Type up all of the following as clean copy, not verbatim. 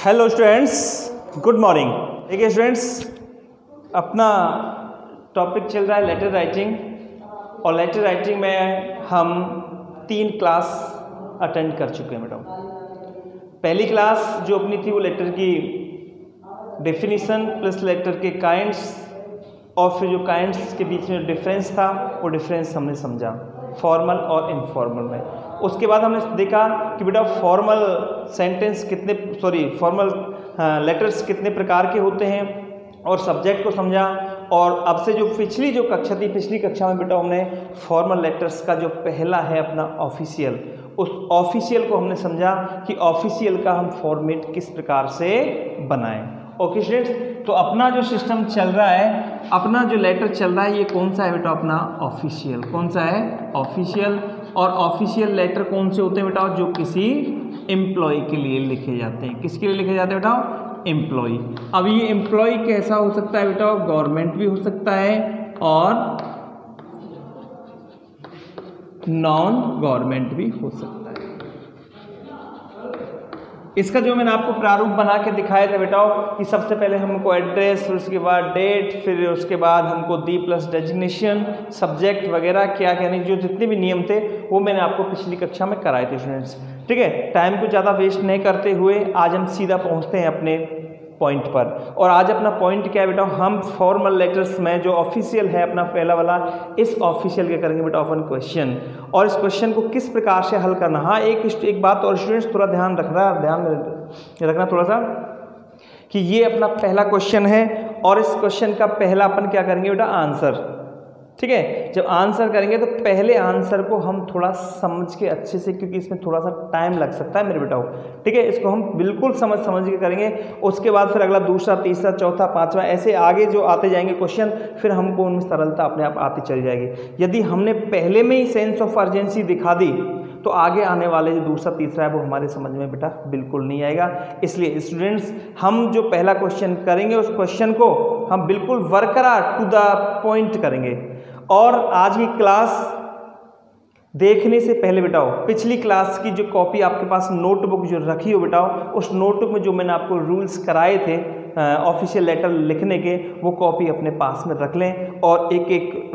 Hello students, good morning. देखिए students, अपना topic चल रहा है लेटर राइटिंग और लेटर राइटिंग में हम 3 क्लास अटेंड कर चुके हैं मैडम। पहली क्लास जो अपनी थी वो लेटर की डेफिनेशन प्लस लेटर के काइंड्स और फिर जो काइंड्स के बीच में डिफरेंस था वो डिफरेंस हमने समझा फॉर्मल और इनफॉर्मल में। उसके बाद हमने देखा कि बेटा फॉर्मल सेंटेंस फॉर्मल लेटर्स कितने प्रकार के होते हैं और सब्जेक्ट को समझा। और अब से जो पिछली कक्षा थी, पिछली कक्षा में बेटा हमने फॉर्मल लेटर्स का जो पहला है अपना ऑफिशियल, उस ऑफिशियल को हमने समझा कि ऑफिशियल का हम फॉर्मेट किस प्रकार से बनाएं। ओके स्टूडेंट्स, तो अपना जो सिस्टम चल रहा है, अपना जो लेटर चल रहा है, ये कौन सा है बेटा? अपना ऑफिशियल। कौन सा है? ऑफिशियल। और ऑफिशियल लेटर कौन से होते हैं बेटा? जो किसी एम्प्लॉय के लिए लिखे जाते हैं। किसके लिए लिखे जाते हैं बेटा? एम्प्लॉय। अब ये एम्प्लॉय कैसा हो सकता है बेटा? गवर्नमेंट भी हो सकता है और नॉन गवर्नमेंट भी हो सकता है। इसका जो मैंने आपको प्रारूप बना के दिखाया था बेटा कि सबसे पहले हमको एड्रेस, फिर उसके बाद डेट, फिर उसके बाद हमको दी प्लस डेजिग्नेशन, सब्जेक्ट वगैरह क्या कहने, जो जितने भी नियम थे वो मैंने आपको पिछली कक्षा में कराए थे स्टूडेंट्स। ठीक है, टाइम को ज़्यादा वेस्ट नहीं करते हुए आज हम सीधा पहुँचते हैं अपने पॉइंट पर। और आज अपना पॉइंट क्या है बेटा? हम फॉर्मल लेटर्स में जो ऑफिशियल है अपना पहला वाला, इस ऑफिशियल के करेंगे बेटा ओपन क्वेश्चन। और इस क्वेश्चन को किस प्रकार से हल करना। हाँ, एक बात और स्टूडेंट्स थोड़ा ध्यान रखना थोड़ा सा कि ये अपना पहला क्वेश्चन है और इस क्वेश्चन का पहला अपन क्या करेंगे बेटा? आंसर। ठीक है, जब आंसर करेंगे तो पहले आंसर को हम थोड़ा समझ के अच्छे से, क्योंकि इसमें थोड़ा सा टाइम लग सकता है मेरे बेटा। ठीक है, इसको हम बिल्कुल समझ के करेंगे। उसके बाद फिर अगला दूसरा, तीसरा, चौथा, पांचवा, ऐसे आगे जो आते जाएंगे क्वेश्चन, फिर हमको उनमें सरलता अपने आप आती चली जाएगी। यदि हमने पहले में ही सेंस ऑफ अर्जेंसी दिखा दी तो आगे आने वाले जो दूसरा तीसरा है वो हमारे समझ में बेटा बिल्कुल नहीं आएगा। इसलिए स्टूडेंट्स, हम जो पहला क्वेश्चन करेंगे उस क्वेश्चन को हम बिल्कुल वर्करा टू द पॉइंट करेंगे। और आज की क्लास देखने से पहले बेटाओ, पिछली क्लास की जो कॉपी आपके पास नोटबुक जो रखी हो बेटाओ, उस नोटबुक में जो मैंने आपको रूल्स कराए थे ऑफिशियल लेटर लिखने के, वो कॉपी अपने पास में रख लें और एक एक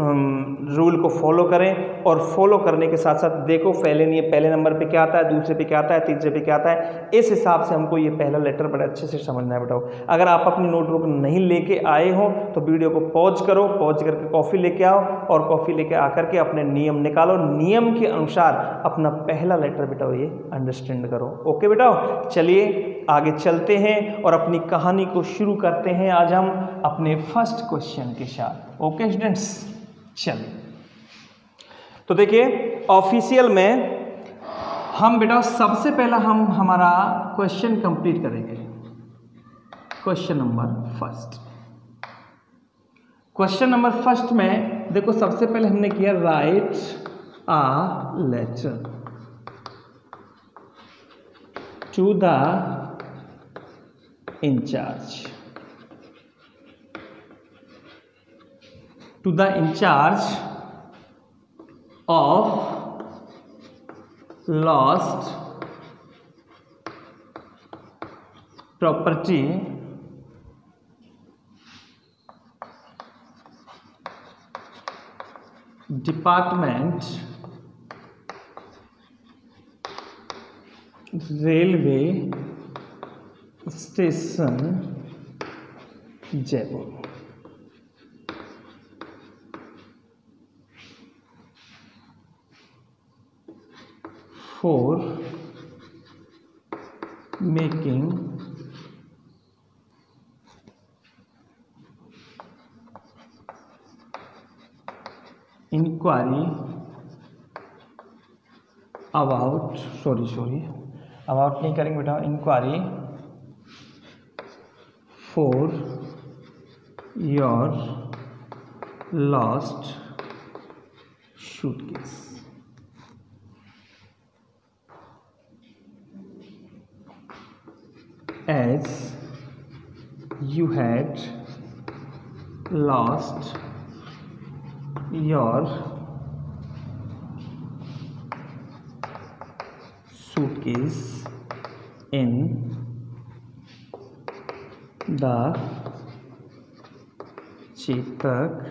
रूल को फॉलो करें। और फॉलो करने के साथ साथ देखो पहले नंबर पे क्या आता है, दूसरे पे क्या आता है, तीसरे पे क्या आता है, इस हिसाब से हमको ये पहला लेटर बड़े अच्छे से समझना है बेटाओ। अगर आप अपनी नोटबुक नहीं लेके आए हो तो वीडियो को पॉज करो, पॉज करके कॉफ़ी लेके आओ और कॉफ़ी लेके आकर के अपने नियम निकालो, नियम के अनुसार अपना पहला लेटर बेटा ये अंडरस्टैंड करो। ओके बेटा, चलिए आगे चलते हैं और अपनी कहानी को शुरू करते हैं आज हम अपने फर्स्ट क्वेश्चन के साथ। ओके स्टूडेंट्स, चलिए। तो देखिए ऑफिशियल में हम बेटा सबसे पहला हम हमारा क्वेश्चन कंप्लीट करेंगे। Question number first. Question number first में देखो सबसे पहले हमने किया write a letter to the incharge, to the incharge of lost property department, railway station, Jaipur. For making inquiry about about नहीं करेंगे बेटा, inquiry for your lost suitcase। As you had lost your suitcase in the Chetak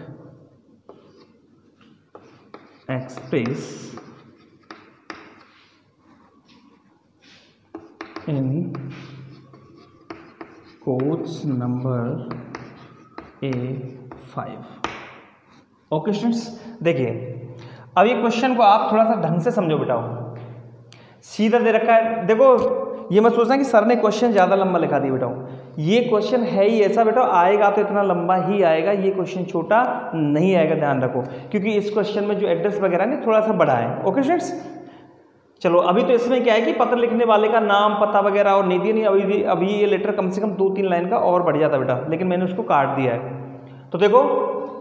express in coach number A5। Okay students, देखिए अब ये question को आप थोड़ा सा ढंग से समझो बेटाओ। सीधा दे रखा है, देखो ये मत सोचना कि सर ने क्वेश्चन ज़्यादा लंबा लिखा दिया बेटाओ, ये क्वेश्चन है ही ऐसा बेटा, आएगा तो इतना लंबा ही आएगा, ये क्वेश्चन छोटा नहीं आएगा, ध्यान रखो, क्योंकि इस क्वेश्चन में जो एड्रेस वगैरह है थोड़ा सा बड़ा है। ओके स्टूडेंट्स, चलो अभी तो इसमें क्या है कि पत्र लिखने वाले का नाम पता वगैरह और नहीं दिया, नहीं अभी ये लेटर कम से कम 2-3 लाइन का और बढ़ जाता बेटा, लेकिन मैंने उसको काट दिया है। तो देखो,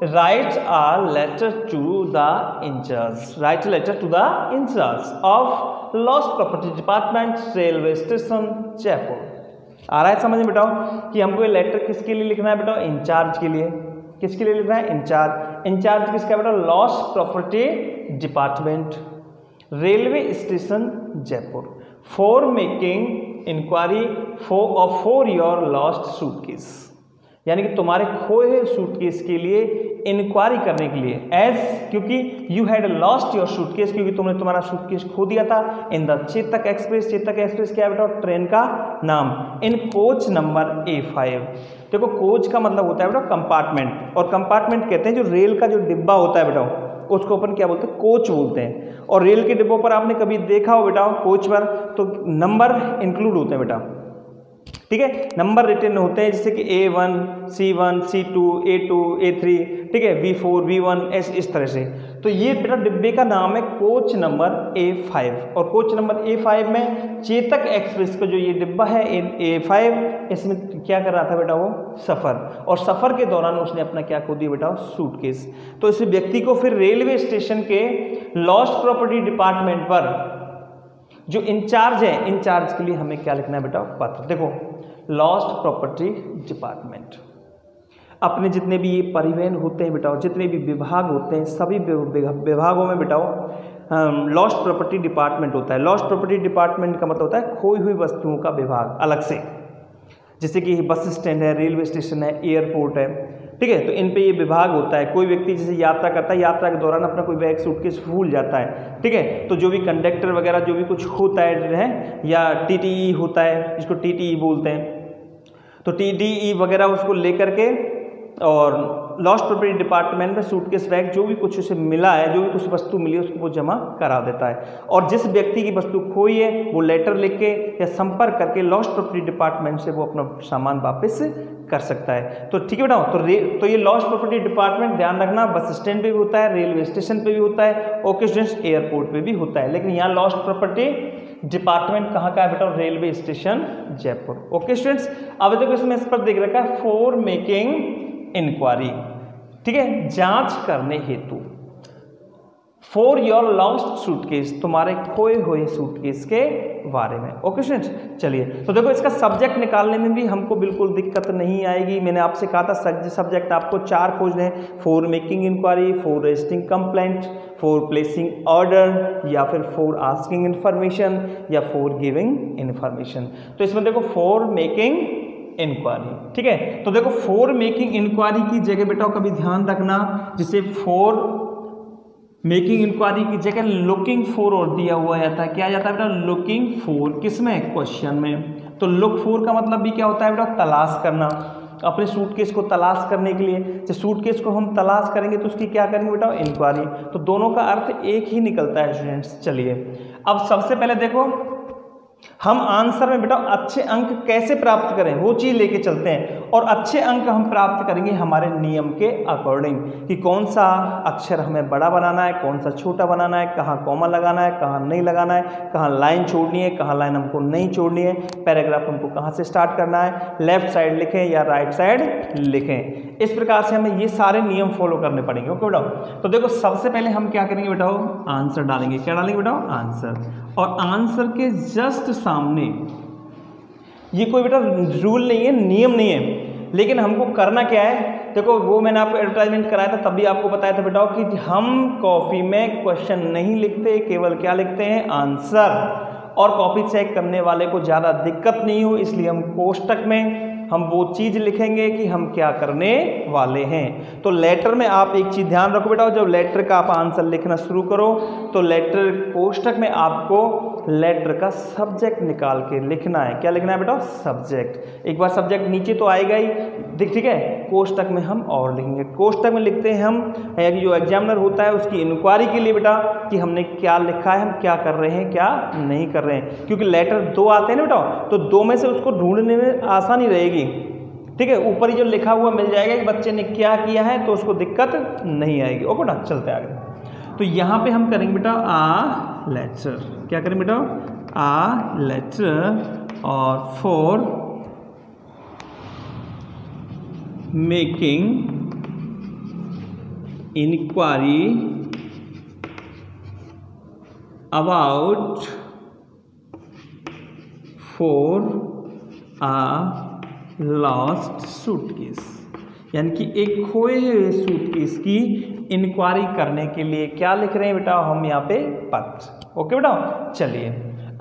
write a letter to the incharge, write letter to the incharge of lost property department, railway station, Jaipur. आ रहा है समझ में बेटाओ कि हमको ये लेटर किसके लिए लिखना है बेटा? इंचार्ज के लिए। किसके लिए लिखना है? इंचार्ज। इंचार्ज किसका बेटा? Lost property department, railway station, Jaipur, for making inquiry for your lost suitcase, यानी कि तुम्हारे खोए हुए सूटकेस के लिए इंक्वायरी करने के लिए, एज क्योंकि you had lost your suitcase, क्योंकि तुमने तुम्हारा सूटकेस खो दिया था, in the Chetak express. Chetak express क्या है बेटा? ट्रेन का नाम। इन कोच नंबर A5। देखो कोच का मतलब होता है बेटा कंपार्टमेंट, और कंपार्टमेंट कहते हैं जो रेल का जो डिब्बा होता है बेटा, उसको अपन क्या बोलते हैं? कोच बोलते हैं। और रेल के डिब्बों पर आपने कभी देखा हो बेटा कोच पर तो नंबर इंक्लूड होते हैं बेटा, ठीक है, नंबर रिटन होते हैं, जैसे कि A1, C1, C2, A2, A3, ठीक है, V4, V1, इस तरह से। तो ये बेटा डिब्बे का नाम है कोच नंबर A5, और कोच नंबर A5 में चेतक एक्सप्रेस का जो ये डिब्बा है A5, इसमें क्या कर रहा था बेटा? वो सफ़र, और सफ़र के दौरान उसने अपना क्या खो दिया बेटा? सूटकेस। तो इस व्यक्ति को फिर रेलवे स्टेशन के लॉस्ट प्रॉपर्टी डिपार्टमेंट पर जो इंचार्ज है, इंचार्ज के लिए हमें क्या लिखना है बेटा? पत्र। देखो लॉस्ट प्रॉपर्टी डिपार्टमेंट, अपने जितने भी ये परिवहन होते हैं बेटाओ, जितने भी विभाग होते हैं, सभी विभागों में बेटाओ लॉस्ट प्रॉपर्टी डिपार्टमेंट होता है। लॉस्ट प्रॉपर्टी डिपार्टमेंट का मतलब होता है खोई हुई वस्तुओं का विभाग अलग से, जैसे कि बस स्टैंड है, रेलवे स्टेशन है, एयरपोर्ट है, ठीक है, तो इन पे ये विभाग होता है। कोई व्यक्ति जैसे यात्रा करता है, यात्रा के दौरान अपना कोई बैग सूटकेस भूल जाता है, ठीक है, तो जो भी कंडक्टर वगैरह जो भी कुछ होता है या TTE होता है, जिसको TTE बोलते हैं, तो TTE वगैरह उसको लेकर के और लॉस्ट प्रॉपर्टी डिपार्टमेंट में सूटकेस बैग जो भी कुछ उसे मिला है, जो भी कुछ वस्तु मिली है, उसको वो जमा करा देता है। और जिस व्यक्ति की वस्तु खोई है वो लेटर लिख के या संपर्क करके लॉस्ट प्रॉपर्टी डिपार्टमेंट से वो अपना सामान वापस कर सकता है। तो ठीक है बेटा, तो ये लॉस्ट प्रॉपर्टी डिपार्टमेंट ध्यान रखना, बस स्टैंड पे भी होता है, रेलवे स्टेशन पे भी होता है, ओके स्टूडेंट्स, एयरपोर्ट पे भी होता है, लेकिन यहाँ लॉस्ट प्रॉपर्टी डिपार्टमेंट कहाँ का है बेटा? Railway station, Jaipur. Okay students, अब देखो इसमें इस पर देख रखा है फॉर मेकिंग इंक्वायरी, ठीक है, जांच करने हेतु, फॉर योर लॉस्ट सूटकेस, तुम्हारे खोए हुए सूटकेस के बारे में। ओके स्टूडेंट्स, चलिए तो देखो इसका सब्जेक्ट निकालने में भी हमको बिल्कुल दिक्कत नहीं आएगी। मैंने आपसे कहा था सब्जेक्ट आपको 4 खोजने हैं, for making inquiry, for registering complaint, for placing order, या फिर फॉर आस्किंग इन्फॉर्मेशन, या फॉर गिविंग इन्फॉर्मेशन। तो इसमें देखो फॉर मेकिंग इंक्वायरी, ठीक है, तो देखो फॉर मेकिंग इंक्वायरी की जगह बेटा कभी ध्यान रखना, जिसे फॉर मेकिंग इंक्वायरी की जगह लुकिंग फॉर और दिया हुआ जाता है। क्या जाता है बेटा? लुकिंग फॉर, किसमें? क्वेश्चन में। तो लुक फॉर का मतलब भी क्या होता है बेटा? तलाश करना, अपने सूटकेस को तलाश करने के लिए। जब सूटकेस को हम तलाश करेंगे तो उसकी क्या करेंगे बेटा? इंक्वायरी। तो दोनों का अर्थ एक ही निकलता है स्टूडेंट्स। चलिए अब सबसे पहले देखो हम आंसर में बेटा अच्छे अंक कैसे प्राप्त करें वो चीज़ लेके चलते हैं, और अच्छे अंक हम प्राप्त करेंगे हमारे नियम के अकॉर्डिंग कि कौन सा अक्षर हमें बड़ा बनाना है, कौन सा छोटा बनाना है, कहाँ कॉमा लगाना है, कहाँ नहीं लगाना है, कहाँ लाइन छोड़नी है, कहाँ लाइन हमको नहीं छोड़नी है, पैराग्राफ हमको कहाँ से स्टार्ट करना है, लेफ्ट साइड लिखें या राइट साइड लिखें। इस प्रकार से हमें ये सारे नियम फॉलो करने पड़ेंगे। ओके बेटा, तो देखो सबसे पहले हम क्या करेंगे बेटा? आंसर डालेंगे। क्या डालेंगे बेटा? आंसर। और आंसर के जस्ट सामने, ये कोई बेटा रूल नहीं है, नियम नहीं है, लेकिन हमको करना क्या है? देखो वो मैंने आपको एडवर्टाइजमेंट कराया था, तब भी आपको बताया था बेटा कि हम कॉपी में क्वेश्चन नहीं लिखते, केवल क्या लिखते हैं? आंसर। और कॉपी चेक करने वाले को ज़्यादा दिक्कत नहीं हो, इसलिए हम कोष्टक में हम वो चीज़ लिखेंगे कि हम क्या करने वाले हैं। तो लेटर में आप एक चीज़ ध्यान रखो बेटा, जब लेटर का आप आंसर लिखना शुरू करो तो लेटर कोष्ठक में आपको लेटर का सब्जेक्ट निकाल के लिखना है। क्या लिखना है बेटा? सब्जेक्ट। एक बार सब्जेक्ट नीचे तो आएगा ही, ठीक है। कोष्ठक में हम और लिखेंगे, कोष्ठक में लिखते हैं हम जो एग्जामिनर होता है उसकी इंक्वायरी के लिए बेटा कि हमने क्या लिखा है, हम क्या कर रहे हैं, क्या नहीं कर रहे हैं। क्योंकि लेटर 2 आते हैं ना बेटा, तो 2 में से उसको ढूंढने में आसानी रहेगी, ठीक है। ऊपर ही जो लिखा हुआ मिल जाएगा कि बच्चे ने क्या किया है, तो उसको दिक्कत नहीं आएगी। ओके बेटा, चलते आगे। तो यहाँ पे हम करेंगे बेटा आ लेटर। क्या करें बेटा? आ लेटर और for making enquiry about for a lost suitcase, यानी कि एक खोए हुए सूटकेस की इंक्वायरी करने के लिए क्या लिख रहे हैं बेटा हम यहाँ पे? पत्र। ओके बेटा, चलिए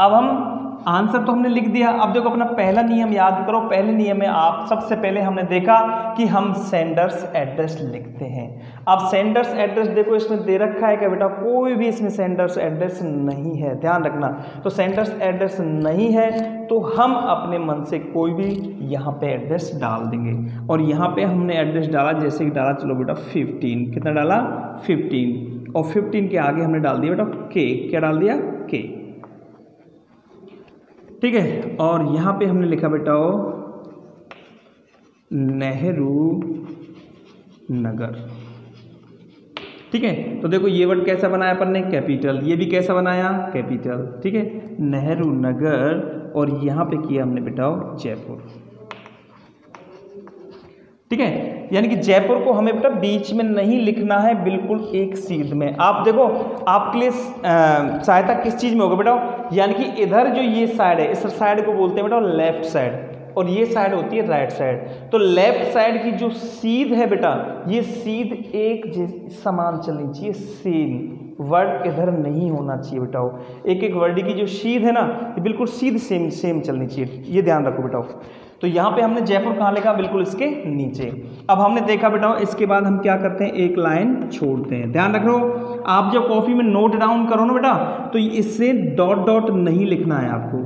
अब हम आंसर तो हमने लिख दिया। अब देखो अपना पहला नियम याद करो। पहले नियम में आप सबसे पहले हमने देखा कि हम सेंडर्स एड्रेस लिखते हैं। अब सेंडर्स एड्रेस देखो इसमें दे रखा है क्या बेटा? कोई भी इसमें सेंडर्स एड्रेस नहीं है, ध्यान रखना। तो सेंडर्स एड्रेस नहीं है तो हम अपने मन से कोई भी यहाँ पे एड्रेस डाल देंगे। और यहाँ पे हमने एड्रेस डाला, जैसे कि डाला, चलो बेटा 15, कितना डाला? 15। और 15 के आगे हमने डाल दिया बेटा के। क्या डाल दिया? के, ठीक है। और यहाँ पे हमने लिखा बेटा नेहरू नगर, ठीक है। तो देखो ये वर्ड कैसा बनाया अपन ने? कैपिटल। ये भी कैसा बनाया? कैपिटल, ठीक है। नेहरू नगर, और यहाँ पे किया हमने बेटा जयपुर, ठीक है। यानी कि जयपुर को हमें बेटा बीच में नहीं लिखना है, बिल्कुल एक सीध में। आप देखो आपके लिए सहायता किस चीज़ में होगा बेटा? यानी कि इधर जो ये साइड है, इस साइड को बोलते हैं बेटा लेफ्ट साइड, और ये साइड होती है राइट साइड। तो लेफ्ट साइड की जो सीध है बेटा, ये सीध एक समान चलनी चाहिए, सेम। वर्ड इधर नहीं होना चाहिए बेटा। एक एक वर्ड की जो सीध है ना, ये बिल्कुल सीध सेम चलनी चाहिए, ये ध्यान रखो बेटा। तो यहाँ पे हमने जयपुर कहाँ लिखा? बिल्कुल इसके नीचे। अब हमने देखा बेटा, इसके बाद हम क्या करते हैं? एक लाइन छोड़ते हैं। ध्यान रखो, आप जब कॉपी में नोट डाउन करो ना बेटा, तो इससे डॉट डॉट नहीं लिखना है आपको।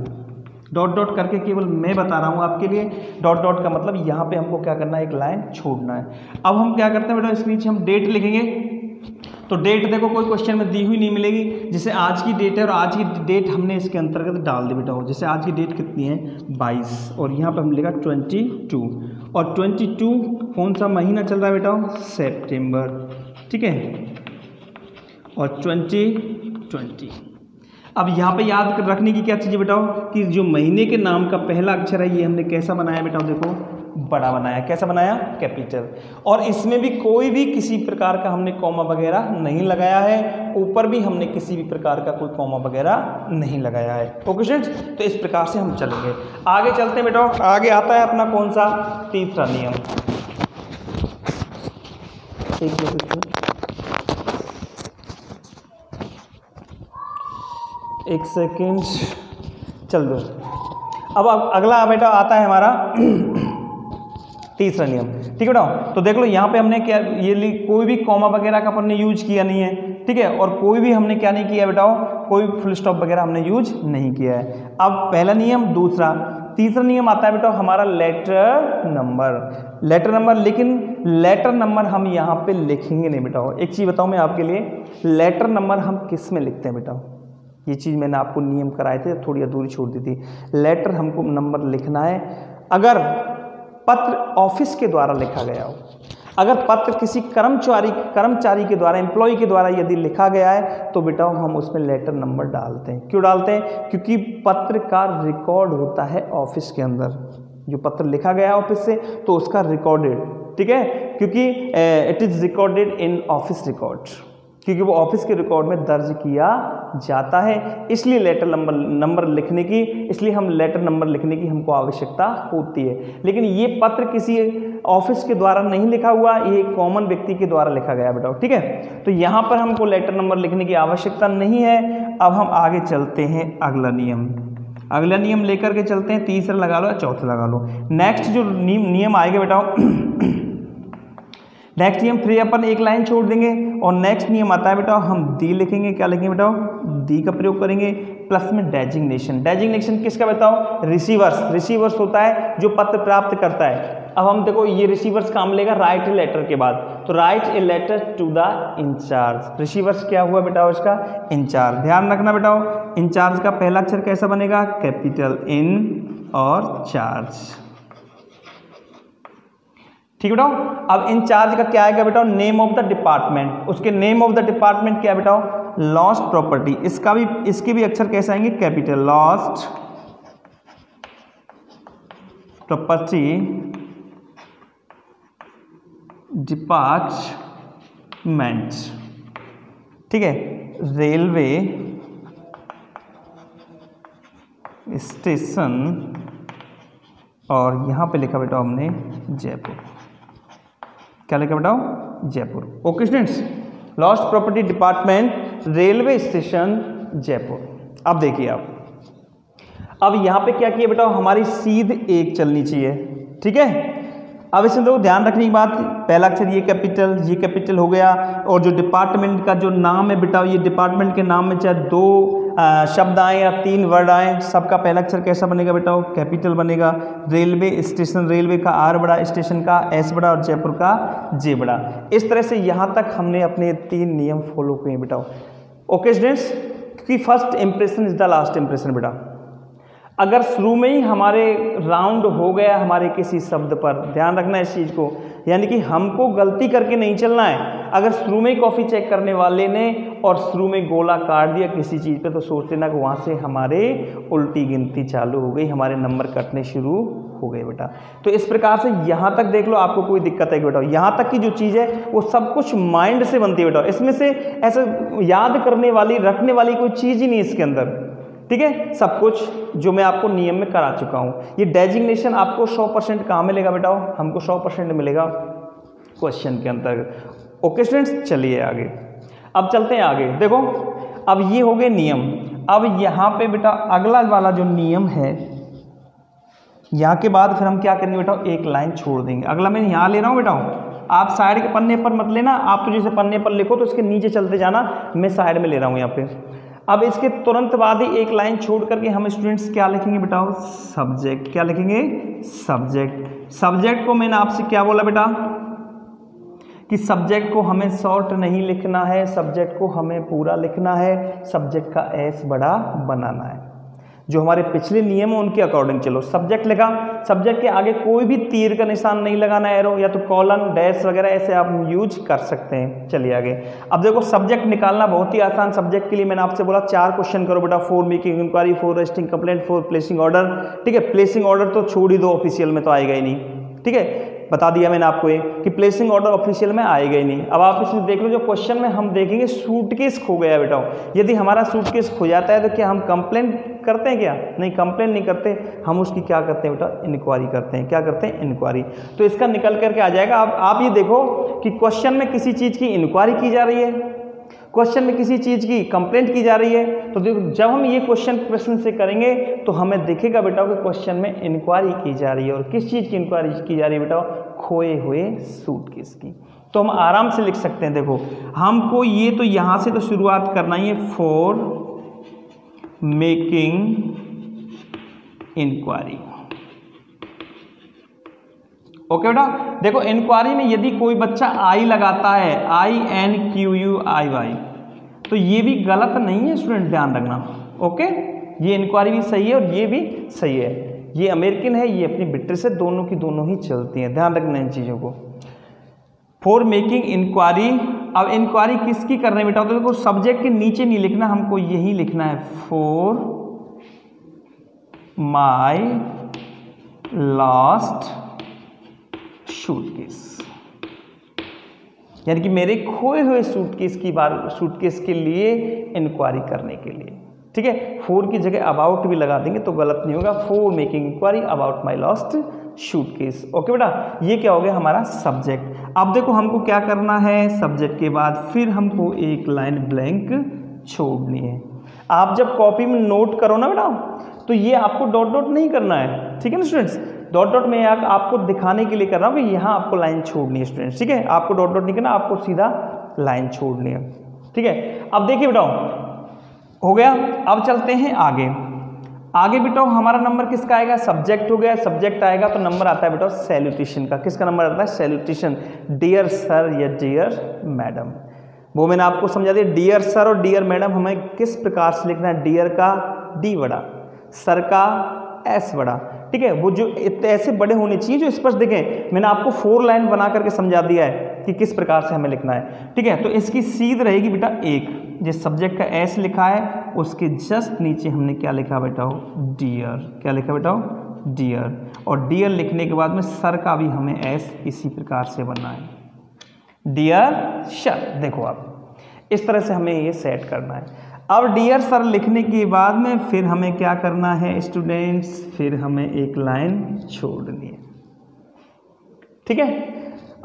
डॉट डॉट करके केवल मैं बता रहा हूँ आपके लिए। डॉट डॉट का मतलब यहाँ पे हमको क्या करना है? एक लाइन छोड़ना है। अब हम क्या करते हैं बेटा? इसके नीचे हम डेट लिखेंगे। तो डेट देखो कोई क्वेश्चन में दी हुई नहीं मिलेगी। जैसे आज की डेट है और आज की डेट हमने इसके अंतर्गत डाल दी बेटा। जैसे आज की डेट कितनी है? 22, और यहाँ पे हम लिखा 22, और 22 कौन सा महीना चल रहा है बेटा? सितंबर, ठीक है। और 2020। अब यहाँ पे याद रखने की क्या चीज़ बताओ कि जो महीने के नाम का पहला अक्षर है ये हमने कैसा बनाया बेटा? देखो बड़ा बनाया। कैसा बनाया? कैपिटल। और इसमें भी कोई भी किसी प्रकार का हमने कॉमा वगैरह नहीं लगाया है, ऊपर भी हमने किसी भी प्रकार का कोई कॉमा वगैरह नहीं लगाया है। ओके स्टूडेंट्स, तो इस प्रकार से हम चलेंगे। आगे चलते हैं बेटा। आगे आता है अपना कौन सा? तीसरा नियम। एक सेकेंड, चल दो। अब अगला बेटा आता है हमारा तीसरा नियम, ठीक है बेटा। तो देख लो यहाँ पे हमने क्या ये कोई भी कॉमा वगैरह का अपन ने यूज किया नहीं है, ठीक है। और कोई भी हमने क्या नहीं किया बेटा? कोई फुल स्टॉप वगैरह हमने यूज नहीं किया है। अब पहला नियम, दूसरा, तीसरा नियम आता है बेटा हमारा लेटर नंबर। लेटर नंबर, लेकिन लेटर नंबर हम यहाँ पे लिखेंगे नहीं बेटा। एक चीज़ बताऊँ मैं आपके लिए, लेटर नंबर हम किस में लिखते हैं बेटा? ये चीज़ मैंने आपको नियम कराए थे, थोड़ी अधूरी छोड़ दी थी। लेटर हमको नंबर लिखना है अगर पत्र ऑफिस के द्वारा लिखा गया हो। अगर पत्र किसी कर्मचारी के द्वारा, एम्प्लॉय के द्वारा यदि लिखा गया है तो बेटा हम उसमें लेटर नंबर डालते हैं। क्यों डालते हैं? क्योंकि पत्र का रिकॉर्ड होता है ऑफिस के अंदर। जो पत्र लिखा गया है ऑफिस से तो उसका रिकॉर्डेड, ठीक है, क्योंकि it is recorded in office record, क्योंकि वो ऑफिस के रिकॉर्ड में दर्ज किया जाता है। इसलिए लेटर नंबर लिखने की, इसलिए हम लेटर नंबर लिखने की हमको आवश्यकता होती है। लेकिन ये पत्र किसी ऑफिस के द्वारा नहीं लिखा हुआ, ये कॉमन व्यक्ति के द्वारा लिखा गया बेटा, ठीक है। तो यहाँ पर हमको लेटर नंबर लिखने की आवश्यकता नहीं है। अब हम आगे चलते हैं, अगला नियम। अगला नियम लेकर के चलते हैं, तीसरा लगा लो या चौथा लगा लो। नेक्स्ट जो नियम आएगा बेटा, नेक्स्ट नियम फिर अपन एक लाइन छोड़ देंगे और नेक्स्ट नियम आता है बेटा हम दी लिखेंगे। क्या लिखेंगे बेटा? दी का प्रयोग करेंगे, प्लस में डेजिग्नेशन। डेजिग्नेशन किसका बताओ? रिसीवर्स। रिसीवर्स होता है जो पत्र प्राप्त करता है। अब हम देखो ये रिसीवर्स काम लेगा राइट ए लेटर के बाद, तो write a letter to the incharge. Receivers क्या हुआ बेटा? उसका इंचार्ज। ध्यान रखना बेटा इंचार्ज का पहला अक्षर कैसा बनेगा? कैपिटल इन और चार्ज। ठीक है बेटा। अब इंचार्ज का क्या आएगा बेटा? Name of the department. उसके नेम ऑफ द डिपार्टमेंट क्या बेटा? Lost property. इसके भी अक्षर कैसे आएंगे? कैपिटल। Lost property department. ठीक है। रेलवे स्टेशन और यहां पे लिखा बेटा हमने जयपुर। क्या लिखा बेटा? Jaipur. Okay students, lost property department railway station Jaipur. अब देखिए अब यहां पे क्या किया बेटा? हमारी सीध एक चलनी चाहिए। ठीक है। अब इसमें तो ध्यान रखने की बात, पहला अक्षर ये कैपिटल हो गया और जो डिपार्टमेंट का जो नाम है बेटा, ये डिपार्टमेंट के नाम में चाहे 2 शब्द आए या 3 वर्ड आए, सबका पहला अक्षर कैसा बनेगा बेटा? कैपिटल बनेगा। रेलवे स्टेशन, रेलवे का आर बड़ा, स्टेशन का एस बड़ा और जयपुर का जे बड़ा। इस तरह से यहाँ तक हमने अपने 3 नियम फॉलो किए बेटा। ओके स्टूडेंट्स, कि first impression is the last impression बेटा। अगर शुरू में ही हमारे राउंड हो गया हमारे किसी शब्द पर, ध्यान रखना इस चीज़ को, यानी कि हमको गलती करके नहीं चलना है। अगर शुरू में ही कॉपी चेक करने वाले ने और शुरू में गोला काट दिया किसी चीज़ पे, तो सोच लेना कि वहाँ से हमारे उल्टी गिनती चालू हो गई, हमारे नंबर कटने शुरू हो गए बेटा। तो इस प्रकार से यहाँ तक देख लो, आपको कोई दिक्कत है बेटा? यहाँ तक की जो चीज़ है वो सब कुछ माइंड से बनती है बेटा। इसमें से ऐसा याद करने वाली, रखने वाली कोई चीज़ ही नहीं इसके अंदर। ठीक है। सब कुछ जो मैं आपको नियम में करा चुका हूँ। ये डेजिग्नेशन आपको 100% कहाँ मिलेगा बेटा? हमको 100% मिलेगा क्वेश्चन के अंतर्गत। ओके स्टूडेंट्स, चलिए आगे। अब चलते हैं आगे। देखो अब ये हो गए नियम। अब यहाँ पे बेटा अगला वाला जो नियम है, यहाँ के बाद फिर हम क्या करेंगे बेटा? एक लाइन छोड़ देंगे। अगला मैं यहाँ ले रहा हूँ बेटा, आप साइड के पन्ने पर मत लेना। आप तो जैसे पन्ने पर लिखो तो इसके नीचे चलते जाना, मैं साइड में ले रहा हूँ यहाँ पे। अब इसके तुरंत बाद ही एक लाइन छोड़ करके हम स्टूडेंट्स क्या लिखेंगे बेटा? सब्जेक्ट। क्या लिखेंगे? सब्जेक्ट। सब्जेक्ट को मैंने आपसे क्या बोला बेटा? कि सब्जेक्ट को हमें शॉर्ट नहीं लिखना है, सब्जेक्ट को हमें पूरा लिखना है, सब्जेक्ट का एस बड़ा बनाना है। जो हमारे पिछले नियम है उनके अकॉर्डिंग चलो। सब्जेक्ट लिखा, सब्जेक्ट के आगे कोई भी तीर का निशान नहीं लगाना, एरो या तो कॉलन, डैश वगैरह ऐसे आप यूज कर सकते हैं। चलिए आगे। अब देखो सब्जेक्ट निकालना बहुत ही आसान। सब्जेक्ट के लिए मैंने आपसे बोला 4 क्वेश्चन करो बेटा। 4 making enquiry, 4 registering complaint, 4 placing order. ठीक है। प्लेसिंग ऑर्डर तो छोड़ ही दो, ऑफिशियल में तो आएगा ही नहीं। ठीक है, बता दिया मैंने आपको ये कि प्लेसिंग ऑर्डर ऑफिशियल में आएगा ही नहीं। अब आप इसमें देख लो, जो क्वेश्चन में हम देखेंगे सूटकेस खो गया बेटा। यदि हमारा सूटकेस खो जाता है तो क्या हम कंप्लेन करते हैं? क्या नहीं, कंप्लेन नहीं करते। हम उसकी क्या करते हैं बेटा? इंक्वायरी करते हैं। क्या करते हैं? इंक्वायरी। तो इसका निकल करके आ जाएगा। अब आप ये देखो कि क्वेश्चन में किसी चीज़ की इंक्वायरी की जा रही है, क्वेश्चन में किसी चीज़ की कंप्लेंट की जा रही है। तो देखो जब हम ये प्रश्न से करेंगे तो हमें दिखेगा बेटा कि क्वेश्चन में इंक्वायरी की जा रही है। और किस चीज़ की इंक्वायरी की जा रही है बेटा? खोए हुए सूटकेस की। तो हम आराम से लिख सकते हैं। देखो हमको ये तो यहाँ से तो शुरुआत करना ही है, फॉर मेकिंग इंक्वायरी। ओके बेटा। देखो इंक्वायरी में यदि कोई बच्चा आई लगाता है, INQUIY, तो ये भी गलत नहीं है स्टूडेंट, ध्यान रखना। ओके, ये इंक्वायरी भी सही है और ये भी सही है। ये अमेरिकन है, ये अपनी ब्रिटिश है, दोनों की दोनों ही चलती हैं। ध्यान रखना इन चीज़ों को। For making enquiry. अब इंक्वायरी किसकी कर रहे हैं बेटा? तो देखो सब्जेक्ट के नीचे नहीं लिखना, हमको यही लिखना है, फॉर माई लास्ट सूटकेस, यानी कि मेरे खोए हुए सूटकेस के लिए इंक्वायरी करने के लिए। ठीक है। फॉर की जगह अबाउट भी लगा देंगे तो गलत नहीं होगा। For making enquiry about my lost suitcase. Okay बेटा, ये क्या हो गया? हमारा सब्जेक्ट। अब देखो हमको क्या करना है, सब्जेक्ट के बाद फिर हमको एक लाइन ब्लैंक छोड़नी है। आप जब कॉपी में नोट करो ना बेटा, तो ये आपको डॉट डॉट नहीं करना है, ठीक है ना स्टूडेंट्स। डॉट डॉट में आपको दिखाने के लिए कर रहा हूँ कि यहाँ आपको लाइन छोड़नी है स्टूडेंट्स, ठीक है। आपको डॉट डॉट नहीं करना, आपको सीधा लाइन छोड़नी है, ठीक है। अब देखिए बेटा हो गया। अब चलते हैं आगे। आगे बेटा हमारा नंबर किसका आएगा, सब्जेक्ट हो गया। सब्जेक्ट आएगा तो नंबर आता है बेटा सैल्यूटेशन का। किसका नंबर आता है, सैल्यूटेशन, डियर सर या डियर मैडम। वो मैंने आपको समझा दिया, डियर सर और डियर मैडम हमें किस प्रकार से लिखना है, डियर का डी बड़ा, सर का एस बड़ा, ठीक है। वो जो ऐसे बड़े होने चाहिए जो स्पष्ट दिखें। मैंने आपको 4 लाइन बना करके समझा दिया है कि किस प्रकार से हमें लिखना है, ठीक है। तो इसकी सीध रहेगी बेटा एक, जिस सब्जेक्ट का एस लिखा है उसके जस्ट नीचे हमने क्या लिखा बेटा, डियर। क्या लिखा बेटा, डियर। और डियर लिखने के बाद में सर का भी हमें एस इसी प्रकार से बनना है, डियर सर। देखो आप इस तरह से हमें ये सेट करना है। अब डियर सर लिखने के बाद में फिर हमें क्या करना है स्टूडेंट्स, फिर हमें एक लाइन छोड़नी है, ठीक है।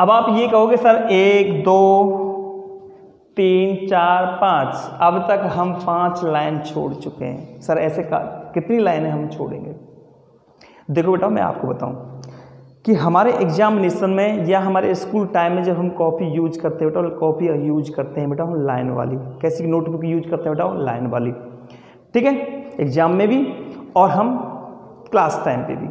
अब आप ये कहोगे सर 1 2 3 4 5, अब तक हम 5 लाइन छोड़ चुके हैं सर, ऐसे कितनी लाइनें हम छोड़ेंगे। देखो बेटा मैं आपको बताऊं कि हमारे एग्जामिनेशन में या हमारे स्कूल टाइम में जब हम कॉपी यूज करते हैं बेटा, कॉपी यूज करते हैं बेटा हम लाइन वाली। कैसी नोटबुक यूज करते हैं बेटा, लाइन वाली, ठीक है। एग्जाम में भी और हम क्लास टाइम पे भी।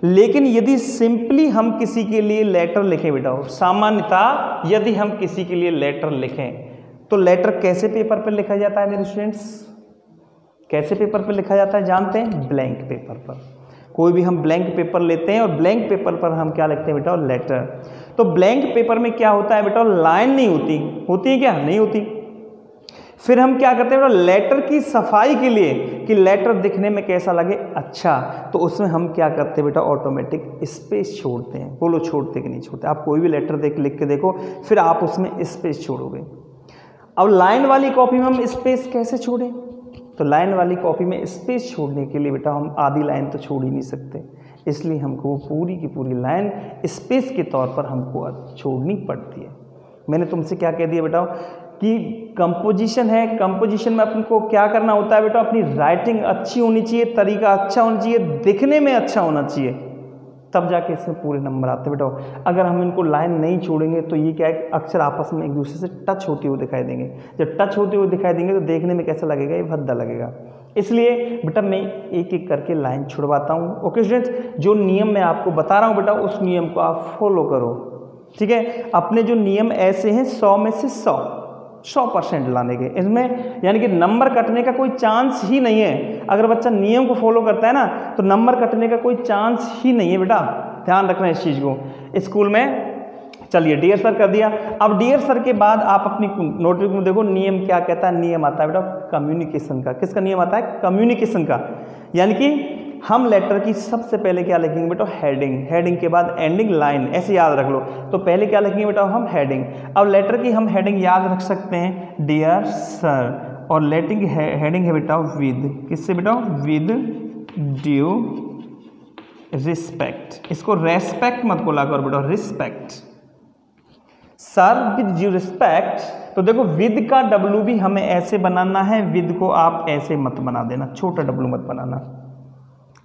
लेकिन यदि सिंपली हम किसी के लिए लेटर लिखें बेटा, सामान्यतः यदि हम किसी के लिए लेटर लिखें तो लेटर कैसे पेपर पर लिखा जाता है मेरे स्टूडेंट्स, कैसे पेपर पर लिखा जाता है जानते हैं, ब्लैंक पेपर पर। कोई भी हम ब्लैंक पेपर लेते हैं और ब्लैंक पेपर पर हम क्या लिखते हैं बेटा, लेटर। तो ब्लैंक पेपर में क्या होता है बेटा, लाइन नहीं होती, होती है क्या, नहीं होती। फिर हम क्या करते हैं बेटा, लेटर की सफाई के लिए कि लेटर दिखने में कैसा लगे अच्छा, तो उसमें हम क्या करते हैं बेटा, ऑटोमेटिक स्पेस छोड़ते हैं। बोलो छोड़ते कि नहीं छोड़ते, आप कोई भी लेटर लिख के देखो फिर आप उसमें स्पेस छोड़ोगे। अब लाइन वाली कॉपी में हम स्पेस कैसे छोड़ें, तो लाइन वाली कॉपी में स्पेस छोड़ने के लिए बेटा हम आधी लाइन तो छोड़ ही नहीं सकते, इसलिए हमको पूरी की पूरी लाइन स्पेस के तौर पर हमको छोड़नी पड़ती है। मैंने तुमसे क्या कह दिया बेटा कि कंपोजिशन है, कंपोजिशन में अपन को क्या करना होता है बेटा, अपनी राइटिंग अच्छी होनी चाहिए, तरीका अच्छा होना चाहिए, दिखने में अच्छा होना चाहिए, तब जाके इसमें पूरे नंबर आते हैं बेटा। अगर हम इनको लाइन नहीं छोड़ेंगे तो ये क्या है, अक्षर आपस में एक दूसरे से टच होते हुए दिखाई देंगे। जब टच होते हुए दिखाई देंगे तो देखने में कैसा लगेगा, ये भद्दा लगेगा। इसलिए बेटा मैं एक एक करके लाइन छुड़वाता हूँ। ओके स्टूडेंट्स, जो नियम मैं आपको बता रहा हूँ बेटा उस नियम को आप फॉलो करो, ठीक है। अपने जो नियम ऐसे हैं 100 में से 100% लाने के, इसमें यानी कि नंबर कटने का कोई चांस ही नहीं है। अगर बच्चा नियम को फॉलो करता है ना तो नंबर कटने का कोई चांस ही नहीं है बेटा, ध्यान रखना इस चीज़ को। स्कूल में चलिए डियर सर कर दिया। अब डियर सर के बाद आप अपनी नोटबुक में देखो नियम क्या कहता है। नियम आता है बेटा कम्युनिकेशन का। किसका नियम आता है, कम्युनिकेशन का। यानी कि हम लेटर की सबसे पहले क्या लिखेंगे बेटा, हेडिंग, हेडिंग के बाद एंडिंग लाइन, ऐसे याद रख लो। तो पहले क्या लिखेंगे बेटा, हम हेडिंग। अब लेटर की हम हेडिंग याद रख सकते हैं डियर सर, और लेटिंग हेडिंग है बेटा विद, किससे बेटा, विद ड्यू रिस्पेक्ट। इसको रेस्पेक्ट मत बोला करो बेटा, respect. Sir with due respect, तो देखो विद का डब्लू भी हमें ऐसे बनाना है, विद को आप ऐसे मत बना देना, छोटा डब्लू मत बनाना,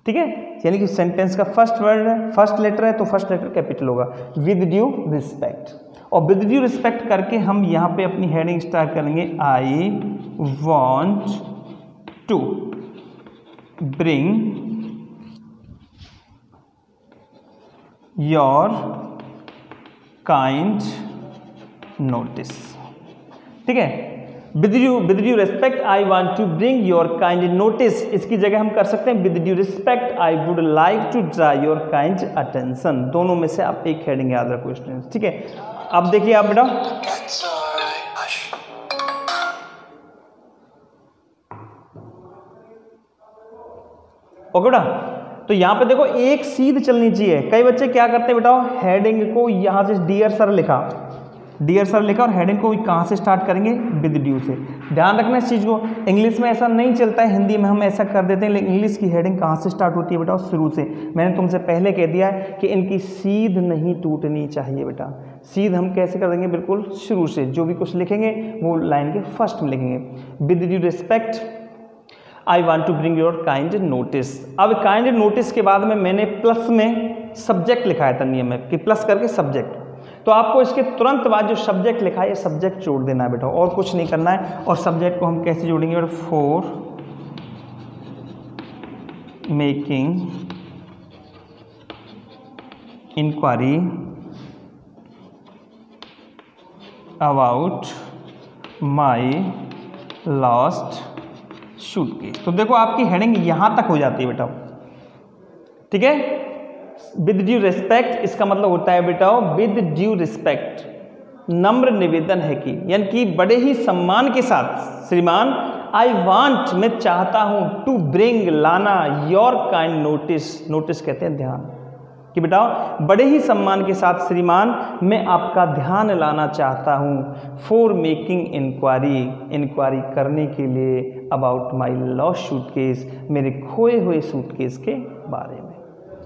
ठीक है। यानी कि सेंटेंस का फर्स्ट वर्ड है, फर्स्ट लेटर है तो फर्स्ट लेटर कैपिटल होगा, विद ड्यू रिस्पेक्ट। और विद ड्यू रिस्पेक्ट करके हम यहाँ पे अपनी हेडिंग स्टार्ट करेंगे, I want to bring your kind notice, ठीक है। With due respect I want to bring your kind notice, इसकी जगह हम कर सकते हैं with due respect I would like to draw your kind attention. दोनों में से आप एक हेडिंग याद रखो स्टूडेंट्स, ठीक है। अब देखिए आप बेटा, ओके बेटा, तो यहां पे देखो एक सीध चलनी चाहिए। कई बच्चे क्या करते हैं बेटा, हेडिंग को यहां से डियर सर लिखा, डियर सर लिखा और हेडिंग को कहाँ से स्टार्ट करेंगे, विद ड्यू से। ध्यान रखना इस चीज़ को, इंग्लिश में ऐसा नहीं चलता है, हिंदी में हम ऐसा कर देते हैं, लेकिन इंग्लिश की हेडिंग कहाँ से स्टार्ट होती है बेटा, शुरू से। मैंने तुमसे पहले कह दिया है कि इनकी सीध नहीं टूटनी चाहिए बेटा। सीध हम कैसे कर देंगे, बिल्कुल शुरू से। जो भी कुछ लिखेंगे वो लाइन के फर्स्ट में लिखेंगे, with due respect I want to bring your kind notice. अब काइंड नोटिस के बाद में मैंने प्लस में सब्जेक्ट लिखाया था नियम में कि प्लस करके सब्जेक्ट, तो आपको इसके तुरंत बाद जो सब्जेक्ट लिखा है ये सब्जेक्ट जोड़ देना है बेटा, और कुछ नहीं करना है। और सब्जेक्ट को हम कैसे जोड़ेंगे बेटा, for making enquiry about my lost suitcase. तो देखो आपकी हेडिंग यहां तक हो जाती है बेटा, ठीक है। विद ड्यू रिस्पेक्ट इसका मतलब होता है बेटा विद ड्यू रिस्पेक्ट, नम्र निवेदन है कि, यानी कि बड़े ही सम्मान के साथ श्रीमान, आई वांट मैं चाहता हूं, टू ब्रिंग लाना, योर काइंड नोटिस, नोटिस कहते हैं ध्यान, कि बेटा बड़े ही सम्मान के साथ श्रीमान मैं आपका ध्यान लाना चाहता हूं, फॉर मेकिंग इंक्वायरी, इंक्वायरी करने के लिए, अबाउट माई लॉस्ट सूटकेस, मेरे खोए हुए सूटकेस के बारे में।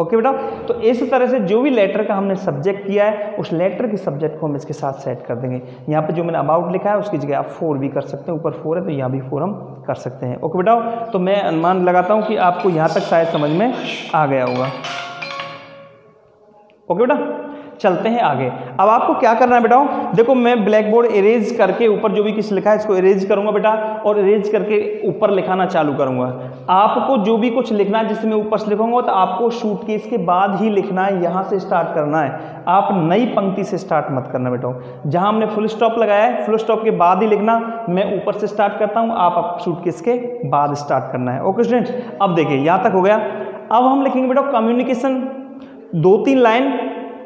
ओके बेटा, तो इस तरह से जो भी लेटर का हमने सब्जेक्ट किया है उस लेटर के सब्जेक्ट को हम इसके साथ सेट कर देंगे। यहाँ पे जो मैंने अबाउट लिखा है उसकी जगह आप फॉर भी कर सकते हैं, ऊपर फॉर है तो यहाँ भी फॉर हम कर सकते हैं। ओके बेटा, तो मैं अनुमान लगाता हूँ कि आपको यहाँ तक शायद समझ में आ गया होगा। ओके बेटा, चलते हैं आगे। अब आपको क्या करना है बेटा, देखो मैं ब्लैक बोर्ड इरेज करके ऊपर जो भी कुछ लिखा है इसको इरेज करूंगा बेटा, और इरेज करके ऊपर लिखाना चालू करूंगा। आपको जो भी कुछ लिखना है जिसमें ऊपर से लिखूंगा तो आपको सूटकेस के बाद ही लिखना है, यहाँ से स्टार्ट करना है, आप नई पंक्ति से स्टार्ट मत करना बेटा। जहाँ हमने फुल स्टॉप लगाया है फुल स्टॉप के बाद ही लिखना, मैं ऊपर से स्टार्ट करता हूँ, आप सूटकेस के बाद स्टार्ट करना है। ओके स्टूडेंट्स, अब देखिए यहाँ तक हो गया। अब हम लिखेंगे बेटा कम्युनिकेशन, 2-3 लाइन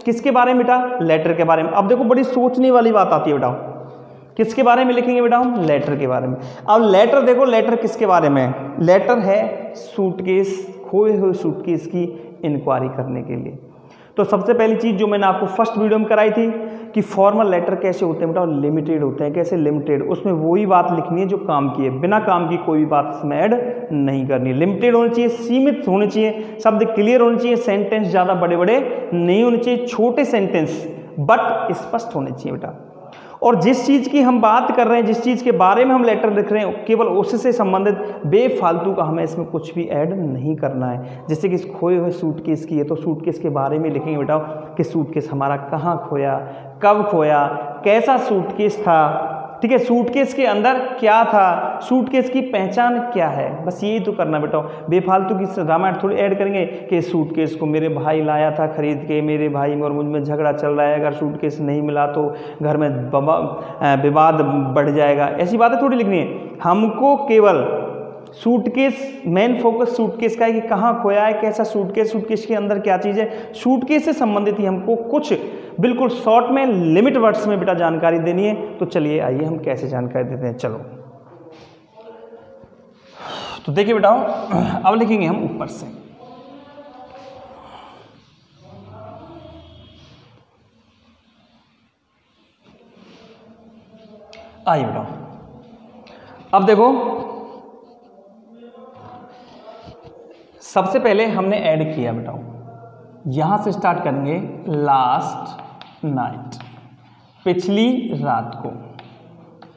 किसके बारे में बेटा, लेटर के बारे में। अब देखो बड़ी सोचने वाली बात आती है बेटा, किसके बारे में लिखेंगे बेटा हम, लेटर के बारे में। अब लेटर देखो, लेटर किसके बारे में है, लेटर है सूटकेस, खोए हुए सूटकेस की इंक्वायरी करने के लिए। तो सबसे पहली चीज जो मैंने आपको फर्स्ट वीडियो में कराई थी कि फॉर्मल लेटर कैसे होते हैं बेटा, लिमिटेड होते हैं। कैसे लिमिटेड, उसमें वही बात लिखनी है जो काम की है, बिना काम की कोई भी बात इसमें ऐड नहीं करनी है। लिमिटेड होनी चाहिए, सीमित होनी चाहिए, शब्द क्लियर होने चाहिए, सेंटेंस ज़्यादा बड़े बड़े नहीं होने चाहिए, छोटे सेंटेंस बट स्पष्ट होने चाहिए बेटा। और जिस चीज़ की हम बात कर रहे हैं, जिस चीज़ के बारे में हम लेटर लिख रहे हैं, केवल उससे संबंधित बेफालतू का हमें इसमें कुछ भी ऐड नहीं करना है। जैसे कि खोए हुए सूटकेस की है तो सूटकेस के बारे में लिखेंगे बेटा कि सूटकेस हमारा कहाँ खोया, कब खोया, कैसा सूटकेस था, ठीक है, सूटकेस के अंदर क्या था, सूटकेस की पहचान क्या है, बस यही तो करना बेटा। बेफालतू की रामायण थोड़ी ऐड करेंगे कि सूटकेस को मेरे भाई लाया था खरीद के, मेरे भाई और मुझ में झगड़ा चल रहा है, अगर सूटकेस नहीं मिला तो घर में विवाद बढ़ जाएगा, ऐसी बातें थोड़ी लिखनी है। हमको केवल सूटकेस, मेन फोकस सूटकेस का है कि कहाँ खोया है, कैसा सूटकेस, सूटकेस के अंदर क्या चीज़ है, सूटकेस से संबंधित ही हमको कुछ बिल्कुल शॉर्ट में लिमिट वर्ड्स में बेटा जानकारी देनी है। तो चलिए आइए हम कैसे जानकारी देते हैं। चलो तो देखिए बेटा, अब लिखेंगे हम ऊपर से, आइए बेटा, अब देखो सबसे पहले हमने ऐड किया बेटा, यहां से स्टार्ट करेंगे, लास्ट नाइट, पिछली रात को,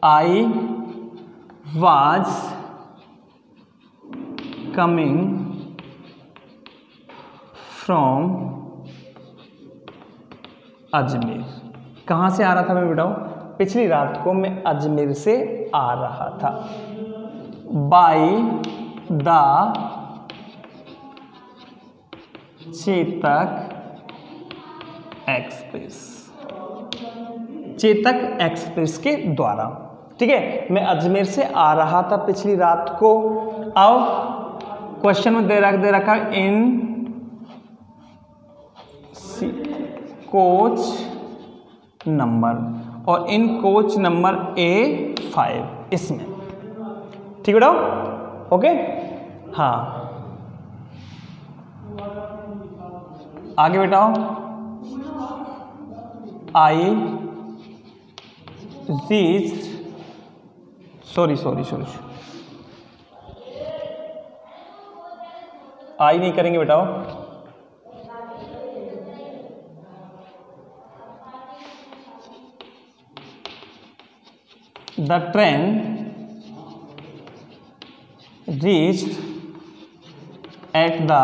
I was coming from Ajmer. कहां से आ रहा था मैं बेटा, पिछली रात को मैं अजमेर से आ रहा था। By the Chetak express, Chetak express के द्वारा, ठीक है, मैं अजमेर से आ रहा था पिछली रात को। अब क्वेश्चन में दे रखा इन कोच नंबर, और इन कोच नंबर A5 इसमें, ठीक बेटा, ओके। हाँ आगे बेटा, आई रीच्ड, सॉरी आई नहीं करेंगे बेटा, the train reached at the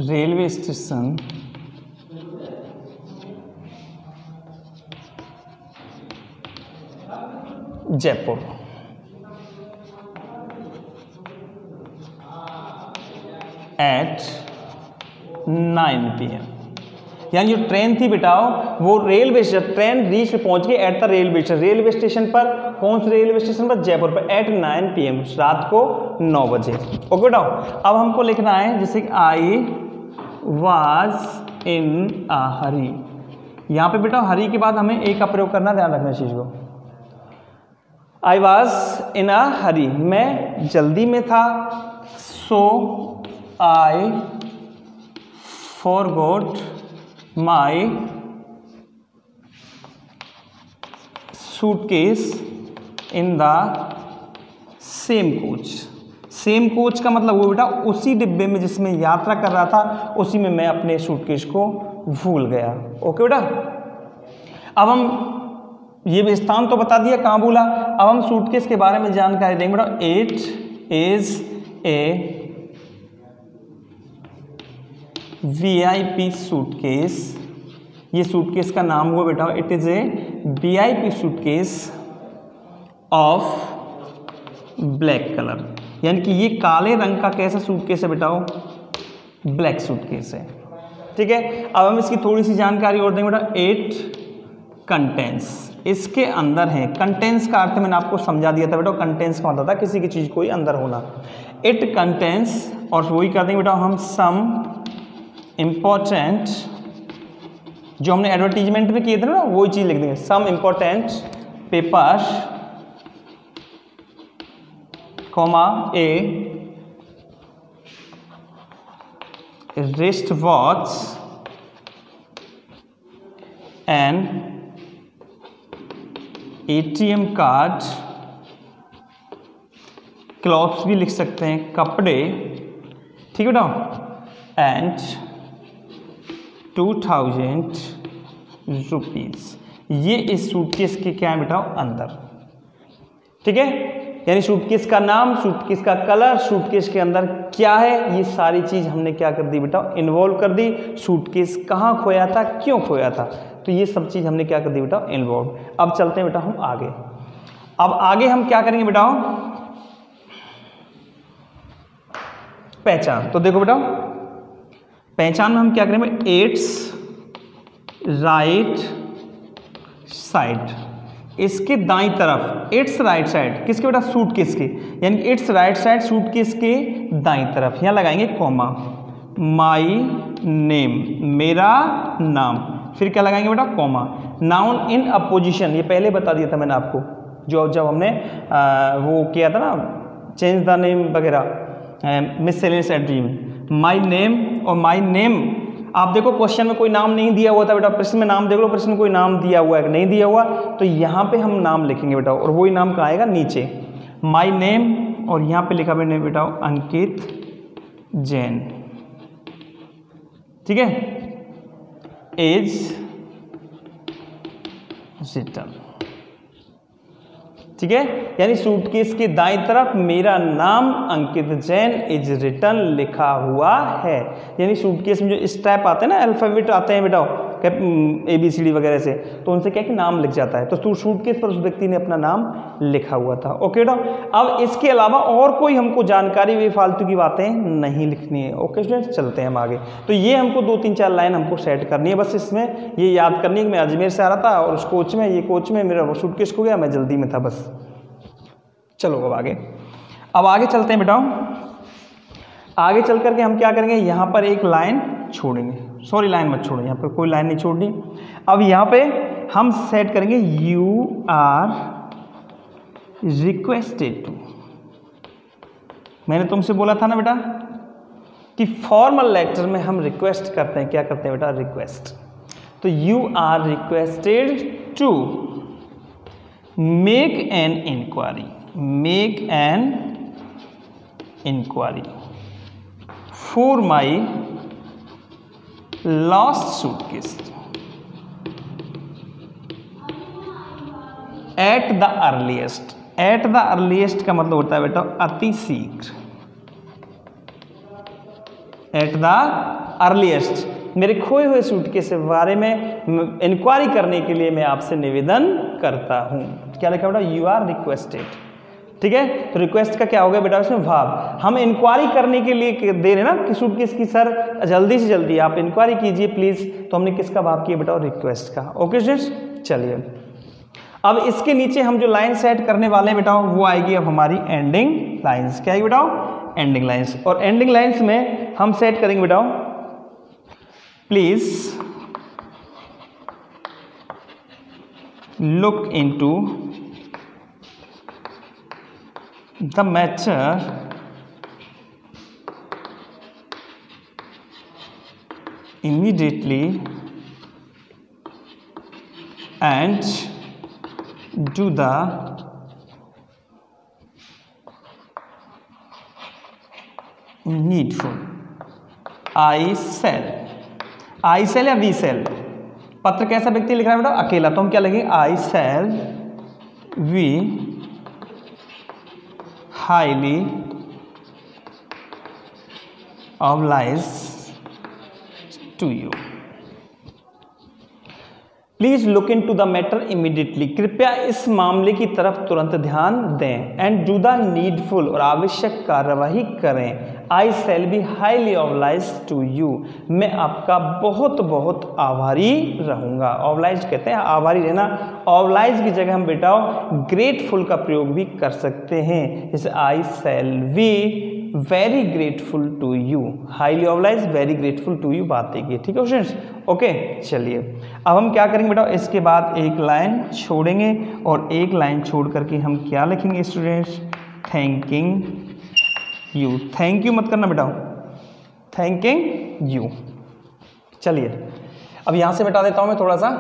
railway station Jaipur. At 9 PM, यानी जो ट्रेन थी बेटाओ वो रेलवे स्टेशन, ट्रेन रीच में पहुंच गई at the railway station, railway station पर, कौन से रेलवे स्टेशन पर? जयपुर पर, एट 9 PM, रात को 9 बजे। ओके बेटाओ, अब हमको लिखना है जैसे आई वाज इन अ हरी। यहाँ पे बेटा हरी के बाद हमें ए का प्रयोग करना, ध्यान रखना इस चीज को। आई वॉज इन अ हरी, मैं जल्दी में था। So I forgot my suitcase in the same coach. Same coach का मतलब वो बेटा उसी डिब्बे में जिसमें यात्रा कर रहा था, उसी में मैं अपने सूटकेस को भूल गया। ओके बेटा, अब हम ये भी स्थान तो बता दिया कहाँ भूला, अब हम सूटकेस के बारे में जानकारी देंगे बेटा। It is a VIP suitcase, ये सूटकेस का नाम हुआ बेटा, it is a VIP suitcase of black colour, यानी कि ये काले रंग का कैसा सूटकेस है बेटाओ? ब्लैक सूटकेस है। ठीक है, अब हम इसकी थोड़ी सी जानकारी और देंगे बेटा। इट कंटेंस, इसके अंदर है। कंटेंस का अर्थ मैंने आपको समझा दिया था बेटा, कंटेंस का मतलब था किसी की चीज को ही अंदर होना। इट कंटेंस, और वही कर देंगे बेटा हम सम इम्पोर्टेंट, जो हमने एडवर्टीजमेंट में किए थे ना वही चीज लिख देंगे। Some important papers, comma a wrist watch and ATM card, clothes भी लिख सकते हैं, कपड़े। ठीक है बेटा, एंड 2000 रुपीज, ये इस सूटकेस के क्या है बेटा? अंदर। ठीक है, यानी सूटकेस का नाम, सूटकेस का कलर, सूटकेस के अंदर क्या है, ये सारी चीज हमने क्या कर दी बेटा? इन्वॉल्व कर दी। सूटकेस कहाँ खोया था, क्यों खोया था, तो ये सब चीज हमने क्या कर दी बेटा? इन्वॉल्व। अब चलते हैं बेटा हम आगे। अब आगे हम क्या करेंगे बेटा? पहचान। तो देखो बेटा, पहचान में हम क्या करेंगे? इट्स राइट साइड, इसके दाईं तरफ। इट्स राइट साइड किसके बेटा? सूटकेस के, यानी इट्स राइट साइड सूटकेस के दाईं तरफ, यहां लगाएंगे कॉमा। माई नेम, मेरा नाम, फिर क्या लगाएंगे बेटा? कॉमा। नाउन इन अपोजिशन, ये पहले बता दिया था मैंने आपको, जो जब हमने वो किया था ना, चेंज द नेम वगैरह, मिससेलेनियस एंट्री में। माई नेम, और माई नेम आप देखो क्वेश्चन में कोई नाम नहीं दिया हुआ था बेटा, प्रश्न में नाम देख लो, प्रश्न में कोई नाम दिया हुआ है नहीं दिया हुआ, तो यहाँ पे हम नाम लिखेंगे बेटा, और वही नाम कहाँ आएगा? नीचे। माई नेम, और यहाँ पे लिखा मैंने बेटा अंकित जैन। ठीक है, एज रिटन। ठीक है, यानी सूटकेस के दाईं तरफ मेरा नाम अंकित जैन इज रिटन लिखा हुआ है। यानी सूटकेस में जो इस टाइप आते हैं ना, अल्फाबेट आते हैं बेटा, ABCD वगैरह से, तो उनसे क्या कि नाम लिख जाता है, तो सूटकेस पर उस व्यक्ति ने अपना नाम लिखा हुआ था। ओके बेटा, अब इसके अलावा और कोई हमको जानकारी भी फालतू की बातें नहीं लिखनी है। ओके स्टूडेंट्स, चलते हैं हम आगे। तो ये हमको 2-3-4 लाइन हमको सेट करनी है, बस इसमें ये याद करनी है कि मैं अजमेर से आ रहा था और उस कोच में, ये कोच में मेरा सूटकेस खो गया, मैं जल्दी में था बस। चलो अब आगे चलते हैं बेटा। आगे चल करके हम क्या करेंगे? यहाँ पर एक लाइन छोड़ेंगे, सॉरी लाइन मत छोड़ो, यहाँ पर कोई लाइन नहीं छोड़नी। अब यहाँ पे हम सेट करेंगे यू आर रिक्वेस्टेड टू। मैंने तुमसे बोला था ना बेटा कि फॉर्मल लेक्चर में हम रिक्वेस्ट करते हैं, क्या करते हैं बेटा? रिक्वेस्ट। तो you are requested to make an enquiry, make an enquiry for my lost suitcase. At the earliest. At the earliest का मतलब होता है बेटा अति शीघ्र। एट द अर्लीस्ट मेरे खोए हुए सूटकेस के बारे में इंक्वायरी करने के लिए मैं आपसे निवेदन करता हूँ। क्या लिखा बेटा? You are requested. ठीक है, तो रिक्वेस्ट का क्या हो गया बेटा? इसमें वर्ब। हम इंक्वायरी करने के लिए दे रहे ना कि सूटकेस की सर जल्दी से जल्दी आप इंक्वायरी कीजिए प्लीज, तो हमने किसका वर्ब किया बेटा? रिक्वेस्ट का। ओके स्टूडेंट्स, चलिए अब इसके नीचे हम जो लाइन सेट करने वाले हैं बेटा वो आएगी अब हमारी एंडिंग लाइंस। क्या आएगी बेटा? Ending lines. और एंडिंग लाइंस में हम सेट करेंगे बेटा please look into the matter immediately and do the needful। I shall या we shall? पत्र कैसा व्यक्ति लिख रहा है बेटा? अकेला, तो हम क्या लिखेंगे? I shall be highly obliged to you। Please look in to the matter immediately, कृपया इस मामले की तरफ तुरंत ध्यान दें। एंड डू द नीडफुल, और आवश्यक कार्यवाही करें। I shall be highly oblige to you, मैं आपका बहुत बहुत आभारी रहूंगा। ऑब्लाइज कहते हैं आभारी रहना। ऑब्लाइज की जगह हम बेटा ग्रेटफुल का प्रयोग भी कर सकते हैं, जैसे I shall be very grateful to you. Highly oblige, very grateful to you बात है। ठीक है स्टूडेंट्स, ओके। चलिए अब हम क्या करेंगे बेटा? इसके बाद एक लाइन छोड़ेंगे और एक लाइन छोड़ करके हम क्या लिखेंगे students? Thanking you. Thank you मत करना बेटा, थैंकिंग यू। चलिए अब यहां से बता देता हूं मैं थोड़ा सा।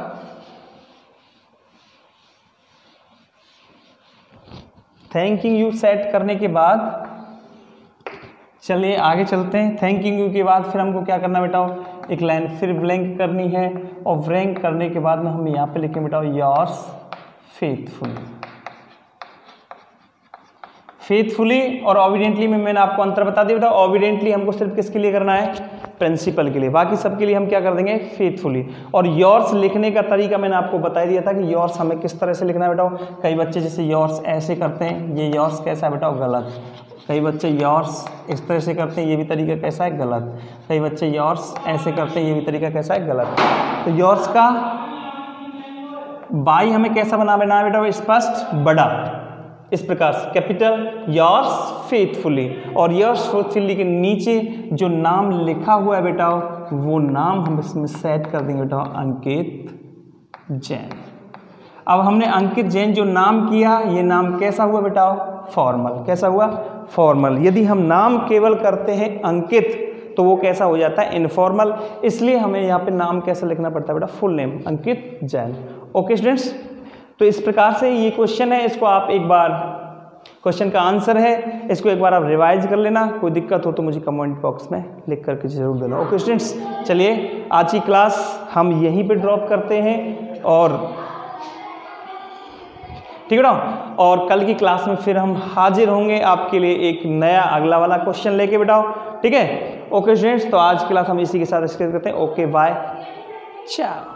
थैंकिंग यू सेट करने के बाद चलिए आगे चलते हैं। थैंकिंग यू के बाद फिर हमको क्या करना बेटा? एक लाइन फिर ब्लैंक करनी है, और ब्लैंक करने के बाद में हम यहाँ पे लिखें बेटा योर्स फेथफुली। फेथफुली और ऑबिडेंटली में मैंने आपको अंतर बता दिया बेटा। ऑबिडेंटली हमको सिर्फ किसके लिए करना है? प्रिंसिपल के लिए। बाकी सबके लिए हम क्या कर देंगे? फेथफुली। और योर्स लिखने का तरीका मैंने आपको बता दिया था कि योर्स हमें किस तरह से लिखना है बेटा। कई बच्चे जैसे योर्स ऐसे करते हैं, ये योर्स कैसा है बेटा? गलत। कई बच्चे योर्स इस तरह से करते हैं, ये भी तरीका कैसा है? गलत। कई बच्चे योर्स ऐसे करते हैं, ये भी तरीका कैसा है? गलत। तो योर्स का बाई हमें कैसा बनाना है बेटा? स्पष्ट, बड़ा, इस प्रकार से कैपिटल योर्स फेथफुली। और योर्स फेथफुली के नीचे जो नाम लिखा हुआ है बेटा वो नाम हम इसमें सेट कर देंगे बेटा अंकित जैन। अब हमने अंकित जैन जो नाम किया, ये नाम कैसा हुआ बेटा? फॉर्मल। कैसा हुआ? फॉर्मल। यदि हम नाम केवल करते हैं अंकित तो वो कैसा हो जाता है? इनफॉर्मल। इसलिए हमें यहाँ पे नाम कैसा लिखना पड़ता है बेटा? फुल नेम अंकित जैन। ओके स्टूडेंट्स, तो इस प्रकार से ये क्वेश्चन है, इसको आप एक बार, क्वेश्चन का आंसर है, इसको एक बार आप रिवाइज कर लेना। कोई दिक्कत हो तो मुझे कमेंट बॉक्स में लिख करके जरूर देना। ओके स्टूडेंट्स, चलिए आज की क्लास हम यहीं पे ड्रॉप करते हैं और ठीक है ना। और कल की क्लास में फिर हम हाजिर होंगे आपके लिए एक नया अगला वाला क्वेश्चन लेके बेटा। ठीक है, ओके स्टूडेंट्स, तो आज की क्लास हम इसी के साथ स्टार्ट करते हैं। ओके बाय, चाओ।